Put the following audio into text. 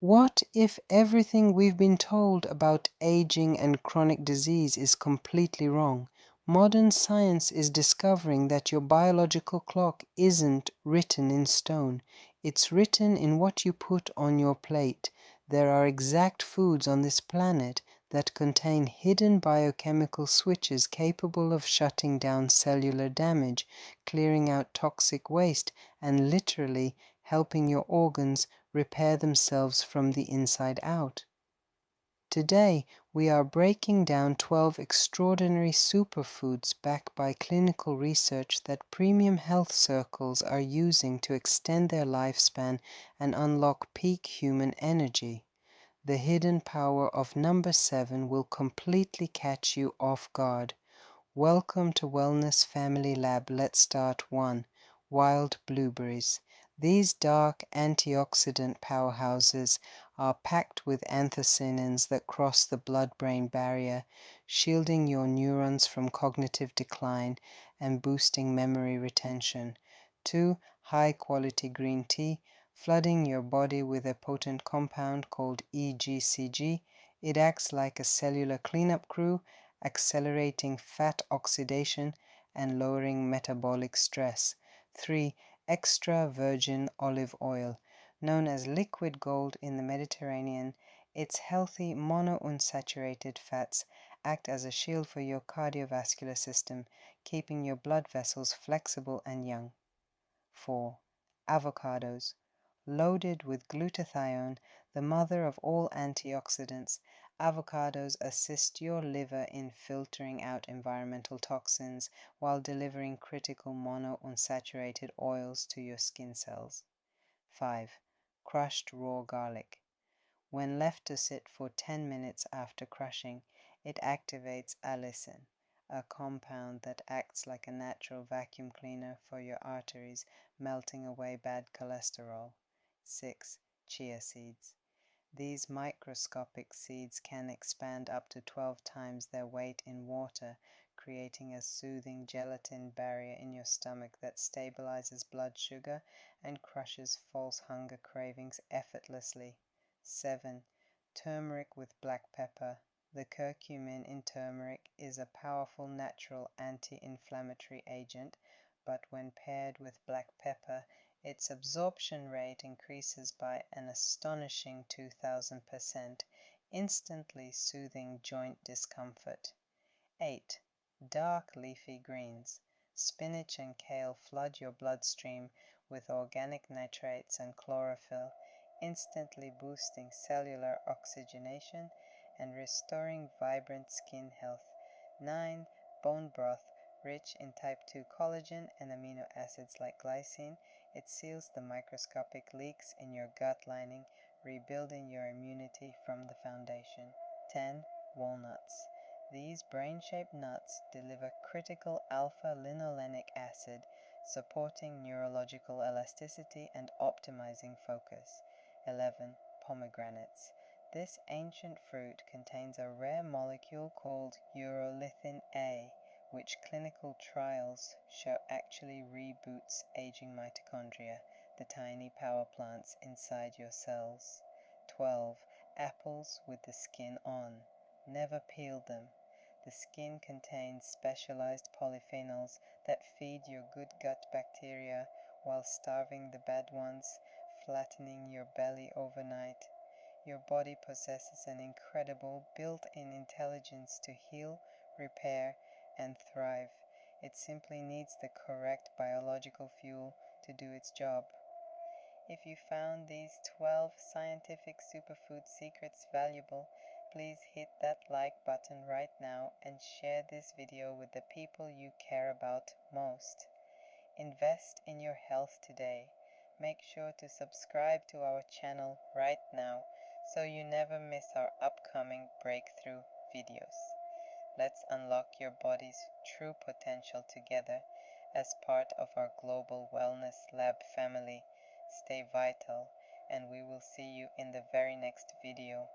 What if everything we've been told about aging and chronic disease is completely wrong? Modern science is discovering that your biological clock isn't written in stone. It's written in what you put on your plate. There are exact foods on this planet that contain hidden biochemical switches capable of shutting down cellular damage, clearing out toxic waste, and literally helping your organs repair themselves from the inside out. Today, we are breaking down 12 extraordinary superfoods backed by clinical research that premium health circles are using to extend their lifespan and unlock peak human energy. The hidden power of number 7 will completely catch you off guard. Welcome to Wellness Family Lab. Let's start 1. Wild blueberries. These dark antioxidant powerhouses are packed with anthocyanins that cross the blood-brain barrier, shielding your neurons from cognitive decline and boosting memory retention. 2. High-quality green tea, flooding your body with a potent compound called EGCG. It acts like a cellular cleanup crew, accelerating fat oxidation and lowering metabolic stress. 3. Extra virgin olive oil. Known as liquid gold in the Mediterranean, its healthy monounsaturated fats act as a shield for your cardiovascular system, keeping your blood vessels flexible and young. 4. Avocados. Loaded with glutathione, the mother of all antioxidants, avocados assist your liver in filtering out environmental toxins while delivering critical monounsaturated oils to your skin cells. 5. Crushed raw garlic. When left to sit for 10 minutes after crushing, it activates allicin, a compound that acts like a natural vacuum cleaner for your arteries, melting away bad cholesterol. 6. Chia seeds. These microscopic seeds can expand up to 12 times their weight in water, creating a soothing gelatin barrier in your stomach that stabilizes blood sugar and crushes false hunger cravings effortlessly. 7. Turmeric with black pepper. The curcumin in turmeric is a powerful natural anti-inflammatory agent, but when paired with black pepper, its absorption rate increases by an astonishing 2000%, instantly soothing joint discomfort. 8. Dark leafy greens. Spinach and kale flood your bloodstream with organic nitrates and chlorophyll, instantly boosting cellular oxygenation and restoring vibrant skin health. 9. Bone broth. Rich in type 2 collagen and amino acids like glycine, it seals the microscopic leaks in your gut lining, rebuilding your immunity from the foundation. 10. Walnuts. These brain-shaped nuts deliver critical alpha-linolenic acid, supporting neurological elasticity and optimizing focus. 11. Pomegranates. This ancient fruit contains a rare molecule called urolithin A, which clinical trials show actually reboots aging mitochondria, the tiny power plants inside your cells. 12. Apples with the skin on. Never peel them. The skin contains specialized polyphenols that feed your good gut bacteria while starving the bad ones, flattening your belly overnight. Your body possesses an incredible built-in intelligence to heal, repair, and thrive. It simply needs the correct biological fuel to do its job. If you found these 12 scientific superfood secrets valuable, please hit that like button right now and share this video with the people you care about most. Invest in your health today. Make sure to subscribe to our channel right now so you never miss our upcoming breakthrough videos. Let's unlock your body's true potential together as part of our global wellness lab family. Stay vital, and we will see you in the very next video.